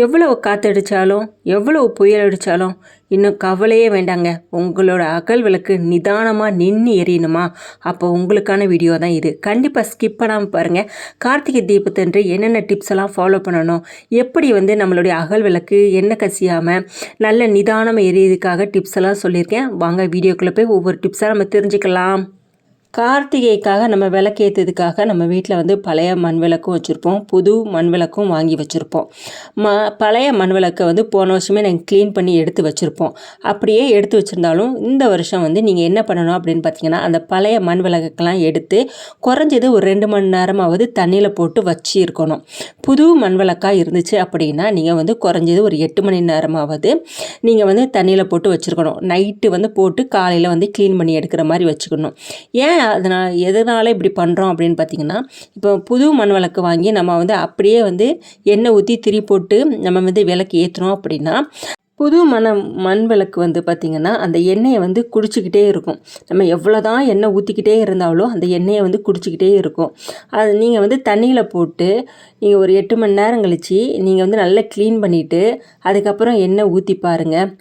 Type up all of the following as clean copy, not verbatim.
எவ்வளவு காற்றடிச்சாலும் எவ்வளவு புயல் அடித்தாலும் இன்னும் கவலையே வேண்டாங்க. உங்களோட அகல் விளக்கு நிதானமாக நின்று எரியணுமா? அப்போ உங்களுக்கான வீடியோ தான் இது. கண்டிப்பாக ஸ்கிப் பண்ணாமல் பாருங்கள். கார்த்திகை தீபத்தன்று என்னென்ன டிப்ஸ் எல்லாம் ஃபாலோ பண்ணணும், எப்படி நம்மளுடைய அகல் விளக்கு எண்ணெய் கசியாமல் நல்ல நிதானமாக எரியதுக்காக டிப்ஸ் எல்லாம் சொல்லியிருக்கேன். வாங்க வீடியோக்குள்ளே போய் ஒவ்வொரு டிப்ஸாக நம்ம தெரிஞ்சுக்கலாம். கார்த்திகைக்காக நம்ம விளக்கேற்றதுக்காக நம்ம வீட்டில் பழைய மண் விளக்கும் வச்சுருப்போம், புது மண் விளக்கும் வாங்கி வச்சுருப்போம். பழைய மண் விளக்கை போன வருஷமே நாங்கள் க்ளீன் பண்ணி எடுத்து வச்சுருப்போம். அப்படியே எடுத்து வச்சுருந்தாலும் இந்த வருஷம் நீங்கள் என்ன பண்ணணும் அப்படின்னு பார்த்தீங்கன்னா, அந்த பழைய மண் விளக்கெல்லாம் எடுத்து குறைஞ்சது ஒரு 2 மணி நேரமாவது தண்ணியில் போட்டு வச்சு இருக்கணும். புது மண் விளக்காக இருந்துச்சு அப்படின்னா நீங்கள் குறைஞ்சது ஒரு 8 மணி நேரமாவது நீங்கள் தண்ணியில் போட்டு வச்சுருக்கணும். நைட்டு போட்டு காலையில் க்ளீன் பண்ணி எடுக்கிற மாதிரி வச்சுக்கணும். ஏன் அதனால் எதனால் இப்படி பண்ணுறோம் அப்படின்னு பார்த்திங்கன்னா, இப்போ புது மண் விளக்கு வாங்கி நம்ம அப்படியே எண்ணெய் ஊற்றி திரி போட்டு நம்ம விளக்கு ஏற்றுறோம் அப்படின்னா, புது மண் விளக்கு பார்த்திங்கன்னா அந்த எண்ணெயை குடிச்சிக்கிட்டே இருக்கும். நம்ம எவ்வளோ தான் எண்ணெய் ஊற்றிக்கிட்டே இருந்தாலும் அந்த எண்ணெயை குடிச்சிக்கிட்டே இருக்கும். அது நீங்கள் தண்ணியில் போட்டு நீங்கள் ஒரு 8 மணி நேரம் கழித்து நீங்கள் நல்லா க்ளீன் பண்ணிவிட்டு அதுக்கப்புறம் எண்ணெய் ஊற்றி பாருங்கள்.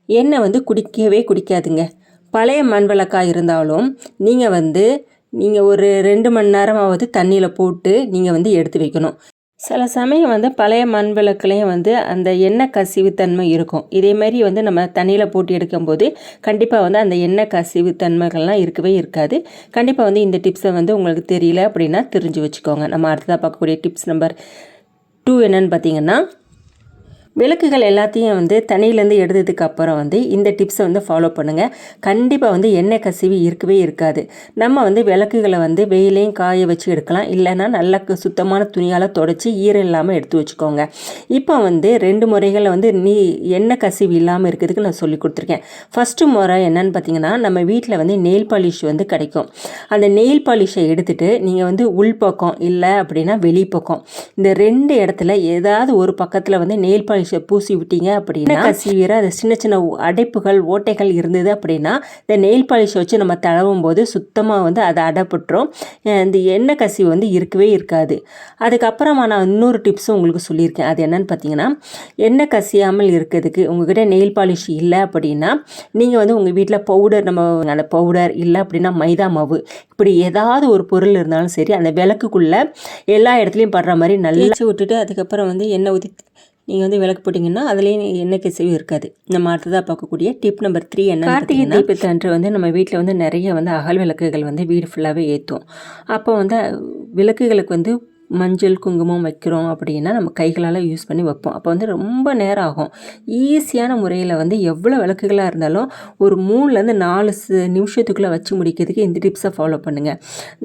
எண்ணெய் குடிக்கவே குடிக்காதுங்க. பழைய மண் விளக்காக இருந்தாலும் நீங்கள் ஒரு 2 மணி நேரமாவது தண்ணியில் போட்டு நீங்கள் எடுத்து வைக்கணும். சில சமயம் பழைய மண் விளக்குலேயும் அந்த எண்ணெய் கசிவுத்தன்மை இருக்கும். இதேமாரி நம்ம தண்ணியில் போட்டு எடுக்கும்போது கண்டிப்பாக அந்த எண்ணெய் கசிவுத்தன்மைகள்லாம் இருக்கவே இருக்காது. கண்டிப்பாக இந்த டிப்ஸை உங்களுக்கு தெரியல அப்படின்னா தெரிஞ்சு வச்சுக்கோங்க. நம்ம அடுத்ததாக பார்க்கக்கூடிய டிப்ஸ் நம்பர் 2 என்னென்னு பார்த்தீங்கன்னா, விளக்குகள் எல்லாத்தையும் தண்ணியிலேருந்து எடுத்ததுக்கு அப்புறம் இந்த டிப்ஸை ஃபாலோ பண்ணுங்கள். கண்டிப்பாக எண்ணெய் கசிவு இருக்கவே இருக்காது. நம்ம விளக்குகளை வெயிலையும் காய வச்சு எடுக்கலாம், இல்லைன்னா நல்ல சுத்தமான துணியால் தொடச்சி ஈரம் இல்லாமல் எடுத்து வச்சுக்கோங்க. இப்போ 2 முறைகளில் எண்ணெய் கசிவு இல்லாமல் இருக்கிறதுக்கு நான் சொல்லி கொடுத்துருக்கேன். ஃபஸ்ட்டு முறை என்னன்னு பார்த்தீங்கன்னா, நம்ம வீட்டில் நெயில் பாலிஷ் கிடைக்கும். அந்த நெயில் பாலிஷை எடுத்துகிட்டு நீங்கள் உள்பக்கம் இல்லை அப்படின்னா வெளிப்பக்கம் இந்த 2 இடத்துல ஏதாவது ஒரு பக்கத்தில் நெயில் பாலிஷ் பூசி விட்டீங்க அப்படின்னா கசிவிற அது சின்ன சின்ன அடைப்புகள் ஓட்டைகள் இருந்தது அப்படின்னா இந்த நெயில் பாலிஷ் வச்சு நம்ம தடவும் போது சுத்தமாக அதை அடைப்பட்டுரும். இந்த எண்ணெய் கசிவு இருக்கவே இருக்காது. அதுக்கப்புறமா நான் இன்னொரு டிப்ஸும் உங்களுக்கு சொல்லியிருக்கேன். அது என்னன்னு பார்த்தீங்கன்னா, எண்ணெய் கசியாமல் இருக்கிறதுக்கு உங்ககிட்ட நெயில் பாலிஷ் இல்லை அப்படின்னா நீங்கள் உங்கள் வீட்டில் பவுடர், நம்ம அந்த பவுடர் இல்லை அப்படின்னா மைதா மாவு, இப்படி ஏதாவது ஒரு பொருள் இருந்தாலும் சரி அந்த விளக்குக்குள்ளே எல்லா இடத்துலையும் படுற மாதிரி நல்லா விட்டுட்டு அதுக்கப்புறம் எண்ணெய் ஊற்றி நீங்கள் விளக்கு போட்டிங்கன்னா அதுலேயும் எண்ணெய் கசிவு இருக்காது. நம்ம அடுத்ததாக பார்க்கக்கூடிய டிப் நம்பர் 3 என்ன, கார்த்திகை தீபத்தன்று நம்ம வீட்டில் நிறைய அகல் விளக்குகள் வீடு ஃபுல்லாகவே ஏற்றும். அப்போ விளக்குகளுக்கு மஞ்சள் குங்குமம் வைக்கிறோம் அப்படின்னா நம்ம கைகளால் யூஸ் பண்ணி வைப்போம். அப்போ ரொம்ப நேரம் ஆகும். ஈஸியான முறையில் எவ்வளோ விளக்குகளாக இருந்தாலும் ஒரு 3லேருந்து 4 நிமிஷத்துக்குள்ளே வச்சு முடிக்கிறதுக்கு இந்த டிப்ஸை ஃபாலோ பண்ணுங்கள்.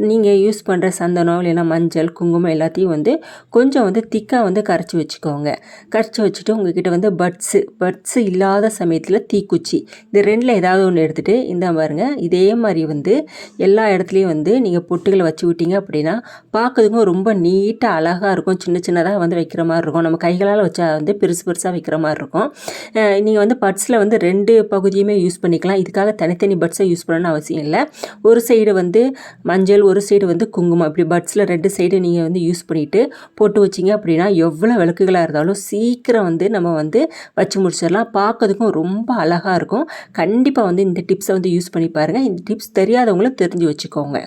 நீங்கள் யூஸ் பண்ணுற சந்தனம் இல்லைன்னா மஞ்சள் குங்குமம் எல்லாத்தையும் கொஞ்சம் திக்காக கரைச்சி வச்சுக்கோங்க. கரைச்சி வச்சுட்டு உங்ககிட்ட பட்ஸு இல்லாத சமயத்தில் தீக்குச்சி, இந்த 2ல் ஏதாவது ஒன்று எடுத்துகிட்டு இந்த பாருங்கள், இதே மாதிரி எல்லா இடத்துலையும் நீங்கள் பொட்டுகளை வச்சு விட்டீங்க அப்படின்னா பார்க்கறதுக்கும் ரொம்ப நீட்டாக அழகாக இருக்கும். சின்ன சின்னதாக வைக்கிற மாதிரி இருக்கும். நம்ம கைகளால் வச்சா பெருசு பெருசாக வைக்கிற மாதிரி இருக்கும். நீங்கள் பட்ஸில் 2 பகுதியுமே யூஸ் பண்ணிக்கலாம். இதுக்காக தனித்தனி பட்ஸை யூஸ் பண்ணணும்னு அவசியம் இல்லை. ஒரு சைடு மஞ்சள், ஒரு சைடு குங்குமம், இப்படி பட்ஸில் 2 சைடு நீங்கள் யூஸ் பண்ணிவிட்டு போட்டு வச்சிங்க அப்படின்னா எவ்வளோ விளக்குகளாக இருந்தாலும் சீக்கிரம் நம்ம வச்சு முடிச்சிடலாம். பார்க்கறதுக்கும் ரொம்ப அழகாக இருக்கும். கண்டிப்பாக இந்த டிப்ஸை யூஸ் பண்ணி பாருங்கள். இந்த டிப்ஸ் தெரியாதவங்களும் தெரிஞ்சு வச்சுக்கோங்க.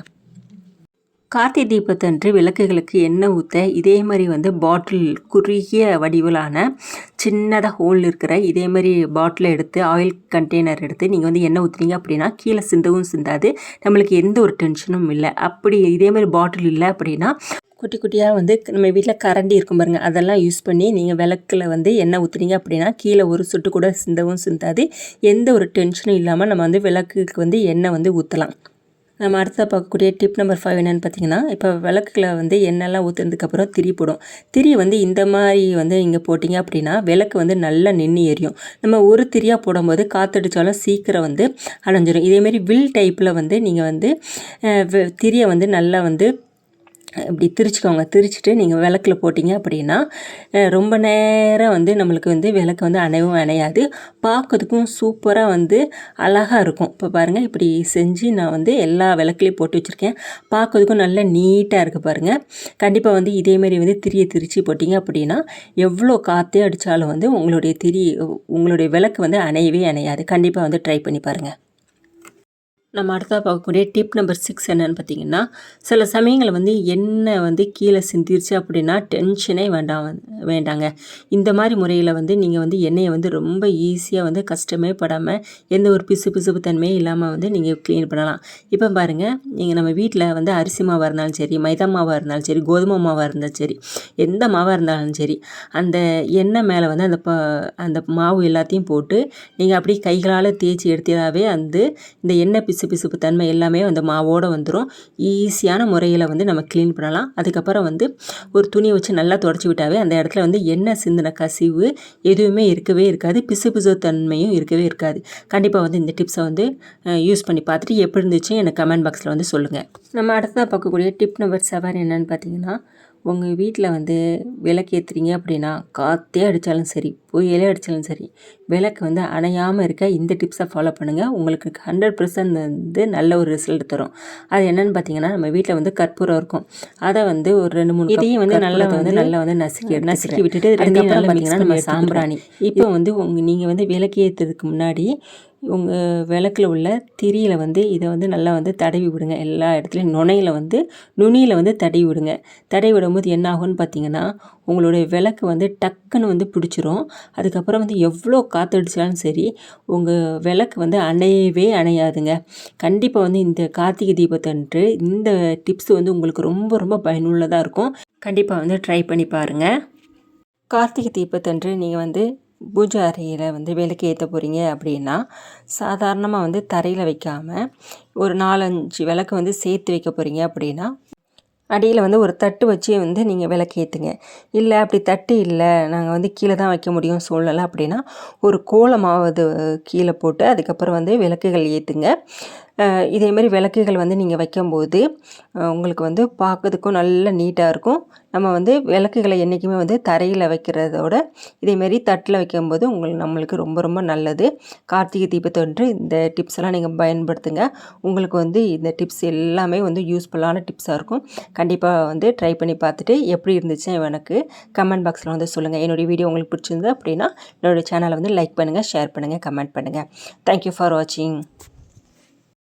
கார்த்திகை தீபத்தன்று விளக்குகளுக்கு எண்ணெய் ஊற்ற இதே மாதிரி பாட்டில், குறுகிய வடிவிலான சின்னதாக ஹோல் இருக்கிற இதே மாதிரி பாட்டில் எடுத்து, ஆயில் கண்டெய்னர் எடுத்து நீங்கள் எண்ணெய் ஊற்றுனீங்க அப்படின்னா கீழே சிந்தவும் சிந்தாது, நம்மளுக்கு எந்த ஒரு டென்ஷனும் இல்லை. அப்படி இதே மாதிரி பாட்டில் இல்லை அப்படின்னா குட்டி குட்டியாக நம்ம வீட்டில் கரண்டி இருக்கும் பாருங்கள், அதெல்லாம் யூஸ் பண்ணி நீங்கள் விளக்கில் எண்ணெய் ஊற்றுனீங்க அப்படின்னா கீழே ஒரு சொட்டு கூட சிந்தவும் சிந்தாது. எந்த ஒரு டென்ஷனும் இல்லாமல் நம்ம விளக்குக்கு எண்ணெய் ஊற்றலாம். நம்ம அடுத்த பார்க்கக்கூடிய டிப் நம்பர் 5 என்னென்னு பார்த்தீங்கன்னா, இப்போ விளக்குகளை எண்ணெய்லாம் ஊற்றுனதுக்கப்புறம் திரி போடும். திரி இந்த மாதிரி இங்கே போட்டிங்க அப்படின்னா விளக்கு நல்லா நின்று எரியும். நம்ம ஒரு திரியாக போடும்போது காற்றடிச்சாலும் சீக்கிரம் அணைஞ்சிடும். இதேமாரி வில் டைப்பில் நீங்கள் திரியை நல்லா இப்படி திரிச்சுக்கோங்க. திரிச்சுட்டு நீங்கள் விளக்கில் போட்டிங்க அப்படின்னா ரொம்ப நேரம் வந்து நம்மளுக்கு வந்து விளக்கு வந்து அணையவும் அணையாது. பார்க்கறதுக்கும் சூப்பராக வந்து அழகாக இருக்கும். இப்போ பாருங்கள், இப்படி செஞ்சு நான் வந்து எல்லா விளக்குலையும் போட்டு வச்சுருக்கேன். பார்க்கறதுக்கும் நல்லா நீட்டாக இருக்குது பாருங்கள். கண்டிப்பாக வந்து இதேமாரி வந்து திரியை திரிச்சு போட்டிங்க அப்படின்னா எவ்வளோ காற்றே அடித்தாலும் வந்து உங்களுடைய விளக்கு வந்து அணையவே அணையாது. கண்டிப்பாக வந்து ட்ரை பண்ணி பாருங்கள். நம்ம அடுத்தா பார்க்கக்கூடிய டிப் நம்பர் 6 என்னென்னு பார்த்தீங்கன்னா, சில சமயங்களில் வந்து எண்ணெய் வந்து கீழே சிந்திருச்சு அப்படின்னா டென்ஷனே வேண்டாங்க. இந்த மாதிரி முறையில் வந்து நீங்கள் வந்து எண்ணெயை வந்து ரொம்ப ஈஸியாக வந்து கஷ்டமே படாமல் எந்த ஒரு பிசுப்பு தன்மையும் இல்லாமல் வந்து நீங்கள் க்ளீன் பண்ணலாம். இப்போ பாருங்கள், நீங்கள் நம்ம வீட்டில் வந்து அரிசி மாவாக இருந்தாலும் சரி, மைதா மாவாக இருந்தாலும் சரி, கோதுமை மாவாக இருந்தாலும் சரி, எந்த மாவாக இருந்தாலும் சரி, அந்த எண்ணெய் மேலே வந்து அந்த மாவு எல்லாத்தையும் போட்டு நீங்கள் அப்படியே கைகளால் தேய்ச்சி எடுத்தாவே வந்து இந்த எண்ணெய் பிசுப்பு தன்மை எல்லாமே அந்த மாவோடு வந்துடும். ஈஸியான முறையில் வந்து நம்ம க்ளீன் பண்ணலாம். அதுக்கப்புறம் வந்து ஒரு துணியை வச்சு நல்லா தொடச்சி விட்டாவே அந்த இடத்துல வந்து எண்ணெய் சிந்தின கசிவு எதுவுமே இருக்கவே இருக்காது. பிசு தன்மையும் இருக்கவே இருக்காது. கண்டிப்பாக வந்து இந்த டிப்ஸை வந்து யூஸ் பண்ணி பார்த்துட்டு எப்படி இருந்துச்சு எனக்கு கமெண்ட் பாக்ஸில் வந்து சொல்லுங்கள். நம்ம அடுத்ததாக பார்க்கக்கூடிய டிப் நம்பர் 7 என்னென்னு பார்த்தீங்கன்னா, உங்கள் வீட்டில் வந்து விளக்கு ஏற்றுறீங்க அப்படின்னா காற்றே அடித்தாலும் சரி, புயலே அடித்தாலும் சரி, விளக்கு வந்து அணையாமல் இருக்க இந்த டிப்ஸை ஃபாலோ பண்ணுங்கள். உங்களுக்கு 100% வந்து நல்ல ஒரு ரிசல்ட் தரும். அது என்னென்னு பார்த்தீங்கன்னா, நம்ம வீட்டில் வந்து கற்பூரம் இருக்கும். அதை வந்து ஒரு 2-3 இதையும் வந்து நல்லா வந்து நசுக்கி விட்டுட்டு அதுக்கப்புறம் பார்த்தீங்கன்னா நம்ம சாம்பிராணி. இப்போ வந்து நீங்கள் வந்து விளக்கு ஏற்றுறதுக்கு முன்னாடி உங்கள் விளக்கில் உள்ள திரியில் வந்து இதை வந்து நல்லா வந்து தடவி விடுங்க. எல்லா இடத்துலையும் நுனியில் வந்து தடவி விடுங்க. தடவி விடும்போது என்ன ஆகும்னு பார்த்தீங்கன்னா, உங்களுடைய விளக்கு வந்து டக்குன்னு வந்து பிடிச்சிரும். அதுக்கப்புறம் வந்து எவ்வளோ காற்றடிச்சாலும் சரி, உங்கள் விளக்கு வந்து அணையவே அணையாதுங்க. கண்டிப்பாக வந்து இந்த கார்த்திகை தீபத்தன்று இந்த டிப்ஸ் வந்து உங்களுக்கு ரொம்ப ரொம்ப பயனுள்ளதாக இருக்கும். கண்டிப்பாக வந்து ட்ரை பண்ணி பாருங்கள். கார்த்திகை தீபத்தன்று நீங்கள் வந்து பூஜை அறையில் வந்து விளக்கு ஏற்ற போகிறீங்க அப்படின்னா, சாதாரணமாக வந்து தரையில் வைக்காமல் ஒரு 4-5 விளக்கு வந்து சேர்த்து வைக்க போகிறீங்க அப்படின்னா, அடியில் வந்து ஒரு தட்டு வச்சு வந்து நீங்கள் விளக்கு ஏற்றுங்க. இல்லை அப்படி தட்டு இல்லை, நாங்கள் வந்து கீழே தான் வைக்க முடியும் சூழ்நிலை அப்படின்னா, ஒரு கோலமாவது கீழே போட்டு அதுக்கப்புறம் வந்து விளக்குகள் ஏற்றுங்க. இதேமாரி விளக்குகள் வந்து நீங்கள் வைக்கும்போது உங்களுக்கு வந்து பார்க்கறதுக்கும் நல்ல நீட்டாக இருக்கும். நம்ம வந்து விளக்குகளை என்றைக்குமே வந்து தரையில் வைக்கிறதோட இதேமாரி தட்டில் வைக்கும்போது நம்மளுக்கு ரொம்ப ரொம்ப நல்லது. கார்த்திகை தீபத்தன்று இந்த டிப்ஸ் எல்லாம் நீங்கள் பயன்படுத்துங்க. உங்களுக்கு வந்து இந்த டிப்ஸ் எல்லாமே வந்து யூஸ்ஃபுல்லான டிப்ஸாக இருக்கும். கண்டிப்பாக வந்து ட்ரை பண்ணி பார்த்துட்டு எப்படி இருந்துச்சு எனக்கு கமெண்ட் பாக்ஸில் வந்து சொல்லுங்கள். என்னுடைய வீடியோ உங்களுக்கு பிடிச்சிருந்தது அப்படின்னா என்னுடைய சேனலை வந்து லைக் பண்ணுங்கள், ஷேர் பண்ணுங்கள், கமெண்ட் பண்ணுங்கள். தேங்க்யூ ஃபார் வாட்சிங்.